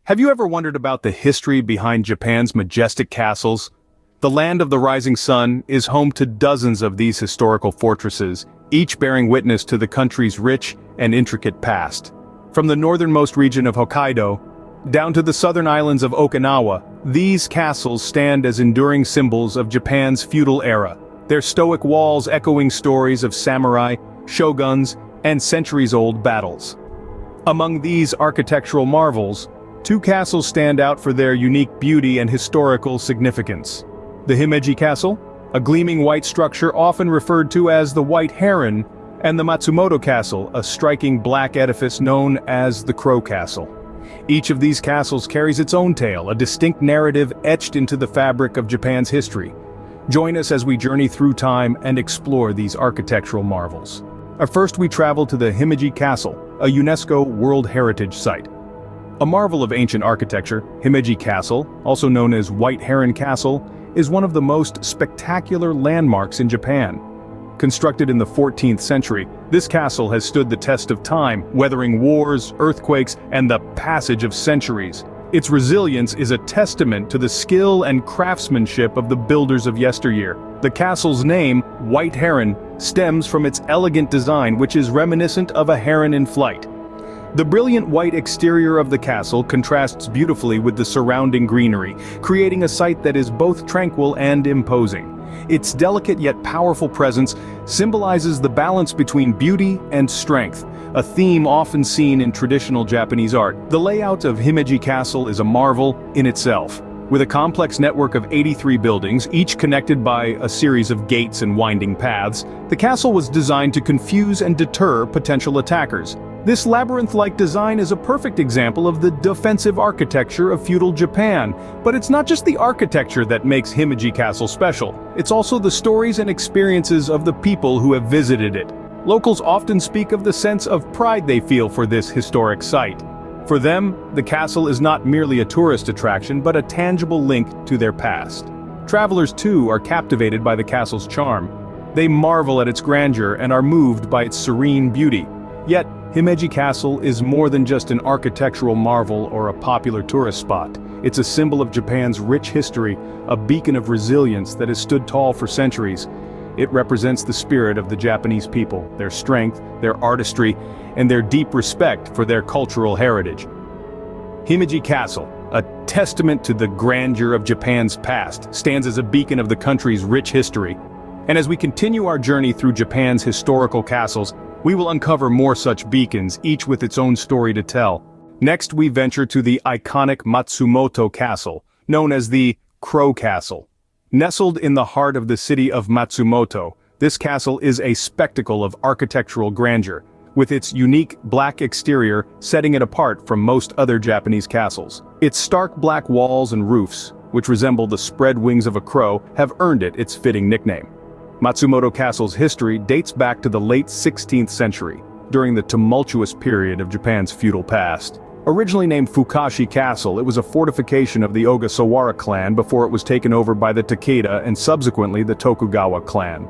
Have you ever wondered about the history behind Japan's majestic castles? The land of the rising sun is home to dozens of these historical fortresses, each bearing witness to the country's rich and intricate past. From the northernmost region of Hokkaido, down to the southern islands of Okinawa, these castles stand as enduring symbols of Japan's feudal era, their stoic walls echoing stories of samurai, shoguns, and centuries-old battles. Among these architectural marvels, two castles stand out for their unique beauty and historical significance. The Himeji Castle, a gleaming white structure often referred to as the White Heron, and the Matsumoto Castle, a striking black edifice known as the Crow Castle. Each of these castles carries its own tale, a distinct narrative etched into the fabric of Japan's history. Join us as we journey through time and explore these architectural marvels. First, we travel to the Himeji Castle, a UNESCO World Heritage Site. A marvel of ancient architecture, Himeji Castle, also known as White Heron Castle, is one of the most spectacular landmarks in Japan. Constructed in the 14th century, this castle has stood the test of time, weathering wars, earthquakes, and the passage of centuries. Its resilience is a testament to the skill and craftsmanship of the builders of yesteryear. The castle's name, White Heron, stems from its elegant design, which is reminiscent of a heron in flight. The brilliant white exterior of the castle contrasts beautifully with the surrounding greenery, creating a sight that is both tranquil and imposing. Its delicate yet powerful presence symbolizes the balance between beauty and strength, a theme often seen in traditional Japanese art. The layout of Himeji Castle is a marvel in itself. With a complex network of 83 buildings, each connected by a series of gates and winding paths, the castle was designed to confuse and deter potential attackers. This labyrinth-like design is a perfect example of the defensive architecture of feudal Japan. But it's not just the architecture that makes Himeji Castle special, it's also the stories and experiences of the people who have visited it. Locals often speak of the sense of pride they feel for this historic site. For them, the castle is not merely a tourist attraction but a tangible link to their past. Travelers too are captivated by the castle's charm. They marvel at its grandeur and are moved by its serene beauty. Yet, Himeji Castle is more than just an architectural marvel or a popular tourist spot. It's a symbol of Japan's rich history, a beacon of resilience that has stood tall for centuries. It represents the spirit of the Japanese people, their strength, their artistry, and their deep respect for their cultural heritage. Himeji Castle, a testament to the grandeur of Japan's past, stands as a beacon of the country's rich history. And as we continue our journey through Japan's historical castles, we will uncover more such beacons, each with its own story to tell. Next, we venture to the iconic Matsumoto Castle, known as the Crow Castle. Nestled in the heart of the city of Matsumoto, this castle is a spectacle of architectural grandeur, with its unique black exterior setting it apart from most other Japanese castles. Its stark black walls and roofs, which resemble the spread wings of a crow, have earned it its fitting nickname. Matsumoto Castle's history dates back to the late 16th century, during the tumultuous period of Japan's feudal past. Originally named Fukashi Castle, it was a fortification of the Ogasawara clan before it was taken over by the Takeda and subsequently the Tokugawa clan.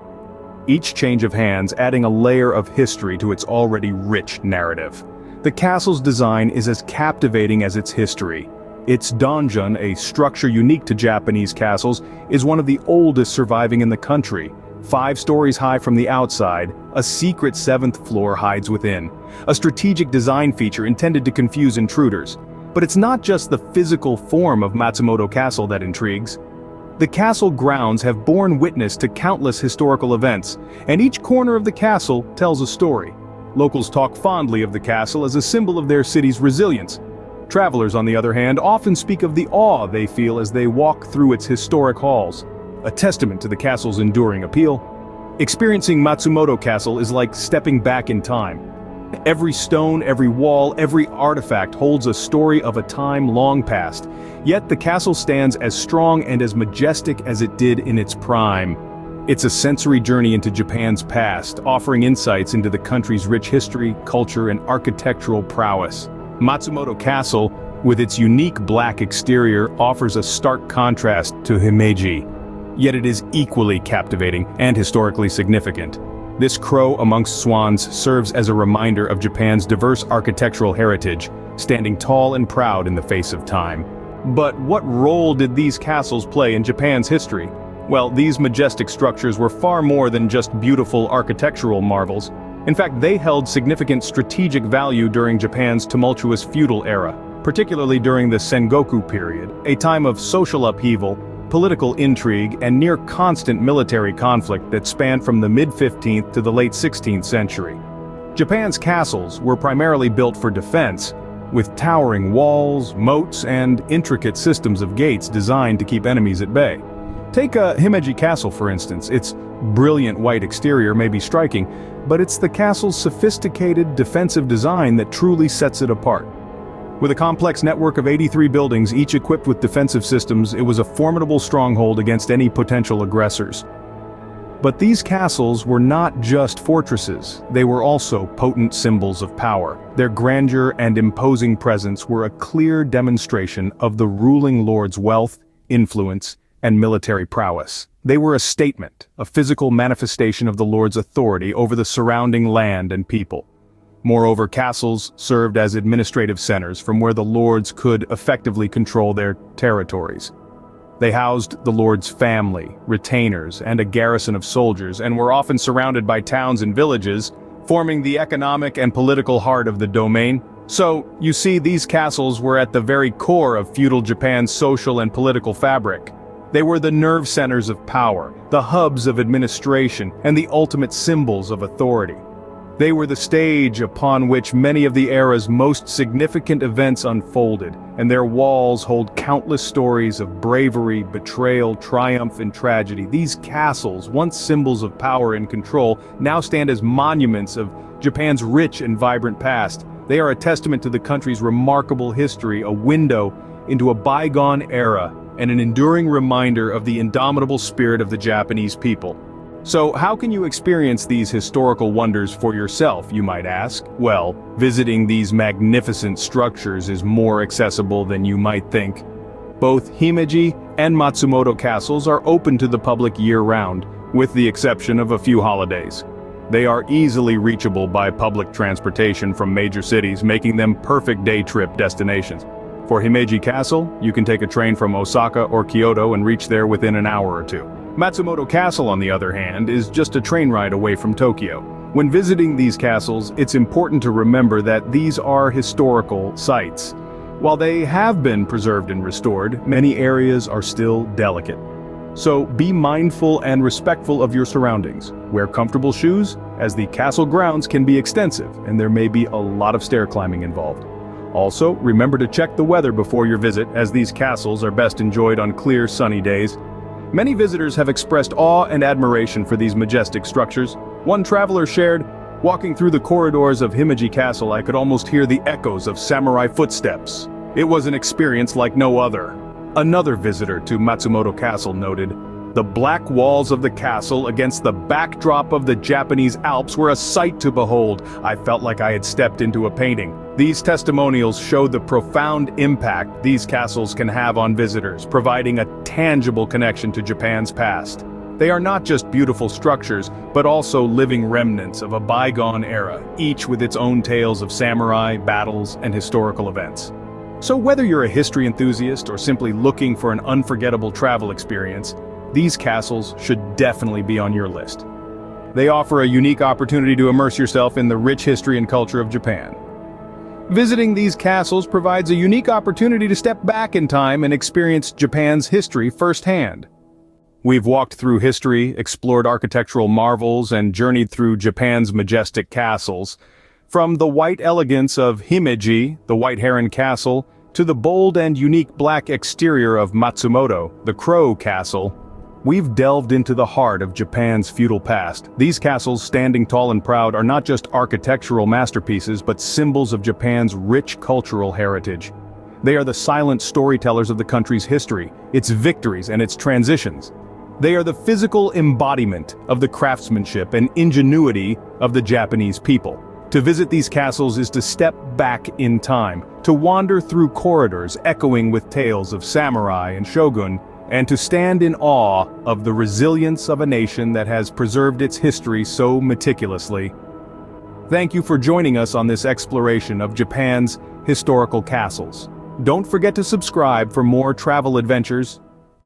Each change of hands adding a layer of history to its already rich narrative. The castle's design is as captivating as its history. Its donjon, a structure unique to Japanese castles, is one of the oldest surviving in the country. 5 stories high from the outside, a secret 7th floor hides within. A strategic design feature intended to confuse intruders. But it's not just the physical form of Matsumoto Castle that intrigues. The castle grounds have borne witness to countless historical events, and each corner of the castle tells a story. Locals talk fondly of the castle as a symbol of their city's resilience. Travelers, on the other hand, often speak of the awe they feel as they walk through its historic halls, a testament to the castle's enduring appeal. Experiencing Matsumoto Castle is like stepping back in time. Every stone, every wall, every artifact holds a story of a time long past, yet the castle stands as strong and as majestic as it did in its prime. It's a sensory journey into Japan's past, offering insights into the country's rich history, culture, and architectural prowess. Matsumoto Castle, with its unique black exterior, offers a stark contrast to Himeji. Yet it is equally captivating and historically significant. This crow amongst swans serves as a reminder of Japan's diverse architectural heritage, standing tall and proud in the face of time. But what role did these castles play in Japan's history? Well, these majestic structures were far more than just beautiful architectural marvels. In fact, they held significant strategic value during Japan's tumultuous feudal era, particularly during the Sengoku period, a time of social upheaval, political intrigue, and near-constant military conflict that spanned from the mid-15th to the late 16th century. Japan's castles were primarily built for defense, with towering walls, moats, and intricate systems of gates designed to keep enemies at bay. Take Himeji Castle, for instance. Its brilliant white exterior may be striking, but it's the castle's sophisticated defensive design that truly sets it apart. With a complex network of 83 buildings, each equipped with defensive systems, it was a formidable stronghold against any potential aggressors. But these castles were not just fortresses, they were also potent symbols of power. Their grandeur and imposing presence were a clear demonstration of the ruling lord's wealth, influence, and military prowess. They were a statement, a physical manifestation of the lord's authority over the surrounding land and people. Moreover, castles served as administrative centers from where the lords could effectively control their territories. They housed the lord's family, retainers, and a garrison of soldiers, and were often surrounded by towns and villages, forming the economic and political heart of the domain. So, you see, these castles were at the very core of feudal Japan's social and political fabric. They were the nerve centers of power, the hubs of administration, and the ultimate symbols of authority. They were the stage upon which many of the era's most significant events unfolded, and their walls hold countless stories of bravery, betrayal, triumph, and tragedy. These castles, once symbols of power and control, now stand as monuments of Japan's rich and vibrant past. They are a testament to the country's remarkable history, a window into a bygone era, and an enduring reminder of the indomitable spirit of the Japanese people. So how can you experience these historical wonders for yourself, you might ask? Well, visiting these magnificent structures is more accessible than you might think. Both Himeji and Matsumoto castles are open to the public year-round, with the exception of a few holidays. They are easily reachable by public transportation from major cities, making them perfect day trip destinations. For Himeji Castle, you can take a train from Osaka or Kyoto and reach there within an hour or two. Matsumoto Castle, on the other hand, is just a train ride away from Tokyo. When visiting these castles, it's important to remember that these are historical sites. While they have been preserved and restored, many areas are still delicate. So be mindful and respectful of your surroundings. Wear comfortable shoes, as the castle grounds can be extensive and there may be a lot of stair climbing involved. Also, remember to check the weather before your visit, as these castles are best enjoyed on clear, sunny days. Many visitors have expressed awe and admiration for these majestic structures. One traveler shared, "Walking through the corridors of Himeji Castle, I could almost hear the echoes of samurai footsteps. It was an experience like no other." Another visitor to Matsumoto Castle noted, "The black walls of the castle against the backdrop of the Japanese Alps were a sight to behold. I felt like I had stepped into a painting." These testimonials show the profound impact these castles can have on visitors, providing a tangible connection to Japan's past. They are not just beautiful structures, but also living remnants of a bygone era, each with its own tales of samurai, battles, and historical events. So whether you're a history enthusiast or simply looking for an unforgettable travel experience, these castles should definitely be on your list. They offer a unique opportunity to immerse yourself in the rich history and culture of Japan. Visiting these castles provides a unique opportunity to step back in time and experience Japan's history firsthand. We've walked through history, explored architectural marvels, and journeyed through Japan's majestic castles. From the white elegance of Himeji, the White Heron Castle, to the bold and unique black exterior of Matsumoto, the Crow Castle, we've delved into the heart of Japan's feudal past. These castles, standing tall and proud, are not just architectural masterpieces, but symbols of Japan's rich cultural heritage. They are the silent storytellers of the country's history, its victories and its transitions. They are the physical embodiment of the craftsmanship and ingenuity of the Japanese people. To visit these castles is to step back in time, to wander through corridors echoing with tales of samurai and shogun, and to stand in awe of the resilience of a nation that has preserved its history so meticulously. Thank you for joining us on this exploration of Japan's historical castles. Don't forget to subscribe for more travel adventures